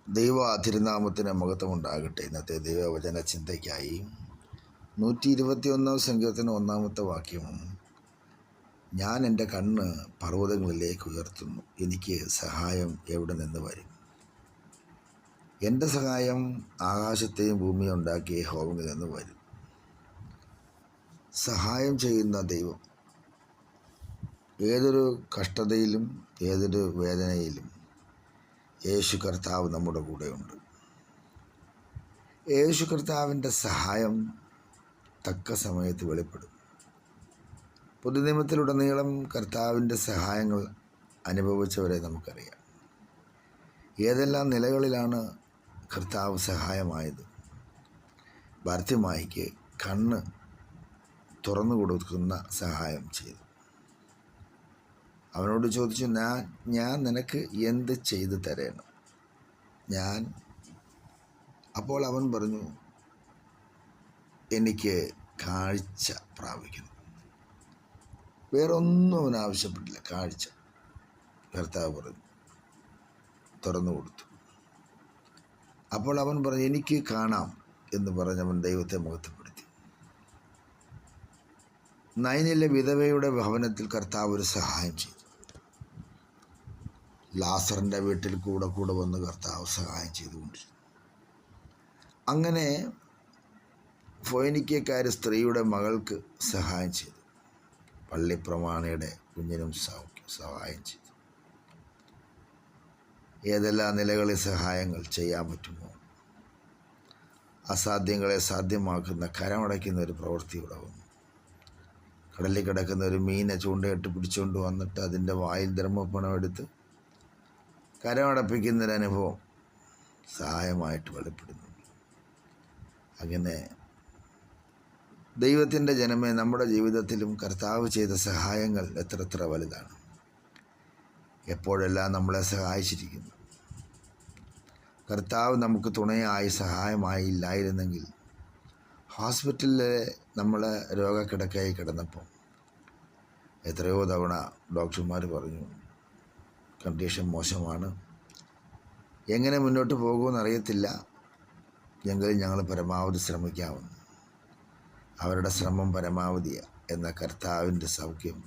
ദൈവ തിരുനാമത്തിന് മഹത്വമുണ്ടാകട്ടെ. ഇന്നത്തെ ദൈവവചന ചിന്തയ്ക്കായി 121 സങ്കീർത്തനം 1 വാക്യം, ഞാൻ എൻ്റെ കണ്ണ് പർവ്വതങ്ങളിലേക്ക് ഉയർത്തുന്നു, എനിക്ക് സഹായം എവിടെ നിന്ന് വരും? എൻ്റെ സഹായം ആകാശത്തെയും ഭൂമിയും ഉണ്ടാക്കിയ യഹോവയിൽ നിന്ന് വരും. സഹായം ചെയ്യുന്ന ദൈവം ഏതൊരു കഷ്ടതയിലും ഏതൊരു വേദനയിലും യേശു കർത്താവ് നമ്മുടെ കൂടെയുണ്ട്. യേശു കർത്താവിൻ്റെ സഹായം തക്ക സമയത്ത് വെളിപ്പെടും. പുതുനിയമത്തിലുടനീളം കർത്താവിൻ്റെ സഹായങ്ങൾ അനുഭവിച്ചവരെ നമുക്കറിയാം. ഏതെല്ലാം നിലകളിലാണ് കർത്താവ് സഹായമായത്? ഭർത്തിമായിക്ക് കണ്ണ് തുറന്നു കൊടുക്കുന്ന സഹായം ചെയ്തു. അവനോട് ചോദിച്ചു, ഞാൻ നിനക്ക് എന്ത് ചെയ്തു തരണം? അപ്പോൾ അവൻ പറഞ്ഞു, എനിക്ക് കാഴ്ച പ്രാപിക്കണം. വേറൊന്നും അവൻ ആവശ്യപ്പെട്ടില്ല, കാഴ്ച. കർത്താവ് പറഞ്ഞു, തുറന്നു കൊടുത്തു. അപ്പോൾ അവൻ പറഞ്ഞു, എനിക്ക് കാണാം എന്ന് പറഞ്ഞവൻ ദൈവത്തെ മഹത്വപ്പെടുത്തി. നൈനിലെ വിധവയുടെ ഭവനത്തിൽ കർത്താവ് ഒരു സഹായം ചെയ്തു. ലാസറിൻ്റെ വീട്ടിൽ കൂടെ വന്ന് കർത്താവ് സഹായം ചെയ്തുകൊണ്ടിരുന്നു. അങ്ങനെ ഫൊയ്നിക്കക്കാരി സ്ത്രീയുടെ മകൾക്ക് സഹായം ചെയ്തു. പള്ളിപ്രമാണിയുടെ കുഞ്ഞിനും സഹായം ചെയ്തു. ഏതെല്ലാം നിലകളിൽ സഹായങ്ങൾ ചെയ്യാൻ പറ്റുമോ? അസാധ്യങ്ങളെ സാധ്യമാക്കുന്ന കരമടയ്ക്കുന്ന ഒരു പ്രവൃത്തി ഇവിടെ വന്നു. കടലിൽ കിടക്കുന്ന ഒരു മീനെ ചൂണ്ടയിട്ട് പിടിച്ചുകൊണ്ട് വന്നിട്ട് അതിൻ്റെ വായിൽ ധർമ്മപ്പണം എടുത്ത് കരമടപ്പിക്കുന്നൊരനുഭവം സഹായമായിട്ട് വെളിപ്പെടുന്നു. അങ്ങനെ ദൈവത്തിൻ്റെ ജനമേ, നമ്മുടെ ജീവിതത്തിലും കർത്താവ് ചെയ്ത സഹായങ്ങൾ എത്ര വലുതാണ്. എപ്പോഴെല്ലാം നമ്മളെ സഹായിച്ചിരിക്കുന്നു. കർത്താവ് നമുക്ക് തുണയായി സഹായമായി ഇല്ലായിരുന്നെങ്കിൽ ഹോസ്പിറ്റലിൽ നമ്മൾ രോഗക്കിടക്കയായി കിടന്നപ്പോൾ എത്രയോ തവണ ഡോക്ടർമാർ പറഞ്ഞു, കണ്ടീഷൻ മോശമാണ്, എങ്ങനെ മുന്നോട്ട് പോകുമെന്നറിയത്തില്ല, എങ്കിലും ഞങ്ങൾ പരമാവധി ശ്രമിക്കാമെന്ന്. അവരുടെ ശ്രമം പരമാവധിയാണ്. എന്ന കർത്താവിൻ്റെ സൗഖ്യം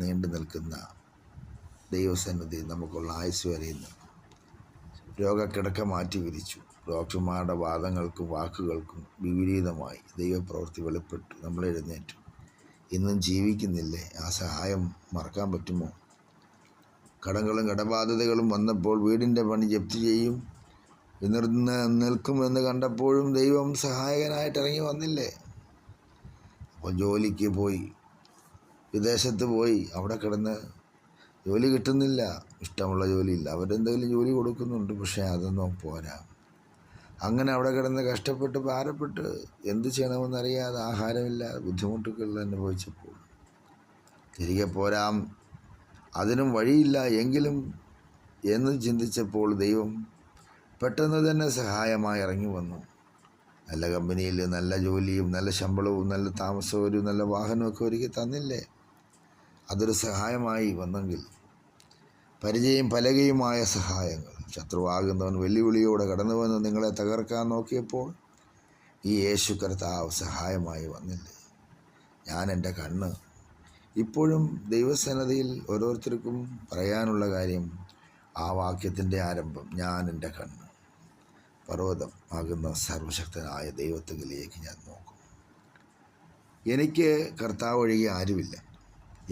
നീണ്ടു നിൽക്കുന്ന ദൈവസന്നിധി നമുക്കുള്ള ആയുസ് വരെയുന്നു. രോഗക്കിടക്ക മാറ്റി വിരിച്ചു. ഡോക്ടർമാരുടെ വാദങ്ങൾക്കും വാക്കുകൾക്കും വിപരീതമായി ദൈവപ്രവൃത്തി വെളിപ്പെട്ടു. നമ്മൾ എഴുന്നേറ്റു. ഇന്നും ജീവിക്കുന്നില്ലേ? ആ സഹായം മറക്കാൻ പറ്റുമോ? കടങ്ങളും കടബാധ്യതകളും വന്നപ്പോൾ വീടിൻ്റെ പണി ജപ്തി ചെയ്യും നിൽക്കുമെന്ന് കണ്ടപ്പോഴും ദൈവം സഹായകനായിട്ട് ഇറങ്ങി വന്നില്ലേ? അപ്പോൾ ജോലിക്ക് പോയി, വിദേശത്ത് പോയി, അവിടെ കിടന്ന് ജോലി കിട്ടുന്നില്ല, ഇഷ്ടമുള്ള ജോലിയില്ല. അവരെന്തെങ്കിലും ജോലി കൊടുക്കുന്നുണ്ട്, പക്ഷേ അതൊന്നും പോരാ. അങ്ങനെ അവിടെ കിടന്ന് കഷ്ടപ്പെട്ട് ഭാരപ്പെട്ട് എന്ത് ചെയ്യണമെന്നറിയാതെ, ആഹാരമില്ലാതെ ബുദ്ധിമുട്ടുകൾ അനുഭവിച്ചപ്പോൾ തിരികെ പോരാം, അതിനും വഴിയില്ല എങ്കിലും എന്ന് ചിന്തിച്ചപ്പോൾ ദൈവം പെട്ടെന്ന് തന്നെ സഹായമായി ഇറങ്ങി വന്നു. നല്ല കമ്പനിയിൽ നല്ല ജോലിയും നല്ല ശമ്പളവും നല്ല താമസവും നല്ല വാഹനമൊക്കെ ഒരുക്കി തന്നില്ലേ? അതൊരു സഹായമായി വന്നെങ്കിൽ പരിചയം പലകയുമായ സഹായങ്ങൾ. ശത്രുവാകുന്നവൻ വെല്ലുവിളിയോടെ കടന്നു വന്ന് നിങ്ങളെ തകർക്കാൻ നോക്കിയപ്പോൾ ഈ യേശു കർത്താവ് സഹായമായി വന്നില്ലേ? ഞാൻ എൻ്റെ കണ്ണ്. ഇപ്പോഴും ദൈവസന്നിധിയിൽ ഓരോരുത്തർക്കും പറയാനുള്ള കാര്യം ആ വാക്യത്തിൻ്റെ ആരംഭം, ഞാൻ എൻ്റെ കണ്ണ് പർവ്വതം ആകുന്ന സർവശക്തനായ ദൈവത്തിലേക്ക് ഞാൻ നോക്കും. എനിക്ക് കർത്താവ് ഒഴികെ ആരുമില്ല.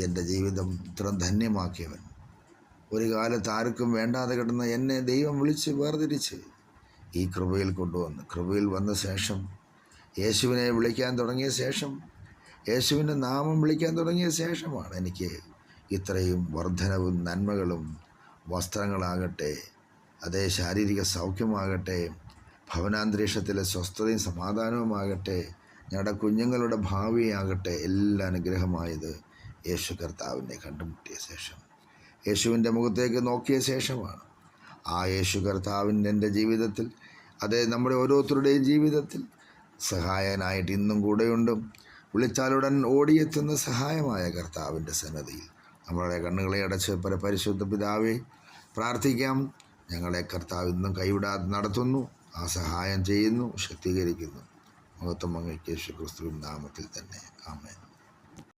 എൻ്റെ ജീവിതം ഇത്ര ധന്യമാക്കിയവൻ, ഒരു കാലത്ത് ആർക്കും വേണ്ടാതെ കിടന്ന എന്നെ ദൈവം വിളിച്ച് വേർതിരിച്ച് ഈ കൃപയിൽ കൊണ്ടുവന്ന്, കൃപയിൽ വന്ന ശേഷം, യേശുവിനെ വിളിക്കാൻ തുടങ്ങിയ ശേഷം, യേശുവിൻ്റെ നാമം വിളിക്കാൻ തുടങ്ങിയ ശേഷമാണ് എനിക്ക് ഇത്രയും വർധനവും നന്മകളും, വസ്ത്രങ്ങളാകട്ടെ, അതേ ശാരീരിക സൗഖ്യമാകട്ടെ, ഭവനാന്തരീക്ഷത്തിലെ സ്വസ്ഥതയും സമാധാനവുമാകട്ടെ, ഞങ്ങളുടെ കുഞ്ഞുങ്ങളുടെ ഭാവിയാകട്ടെ, എല്ലാ അനുഗ്രഹമായത് യേശു കർത്താവിനെ കണ്ടുമുട്ടിയ ശേഷം, യേശുവിൻ്റെ മുഖത്തേക്ക് നോക്കിയ ശേഷമാണ്. ആ യേശു കർത്താവിൻ്റെ എൻ്റെ ജീവിതത്തിൽ, അതേ നമ്മുടെ ഓരോരുത്തരുടെയും ജീവിതത്തിൽ സഹായനായിട്ട് ഇന്നും കൂടെയുണ്ട്. വിളിച്ചാലുടൻ ഓടിയെത്തുന്ന സഹായമായ കർത്താവിൻ്റെ സന്നദ്ധിയിൽ നമ്മളുടെ കണ്ണുകളെ അടച്ച് പരിശുദ്ധ പിതാവേ പ്രാർത്ഥിക്കാം. ഞങ്ങളെ കർത്താവ് ഇന്നും കൈവിടാതെ നടത്തുന്നു, ആ സഹായം ചെയ്യുന്നു, ശക്തീകരിക്കുന്നു. മഹത്വം അങ്ങേക്ക് യേശു ക്രിസ്തുവിൻ നാമത്തിൽ തന്നെ. ആമേൻ.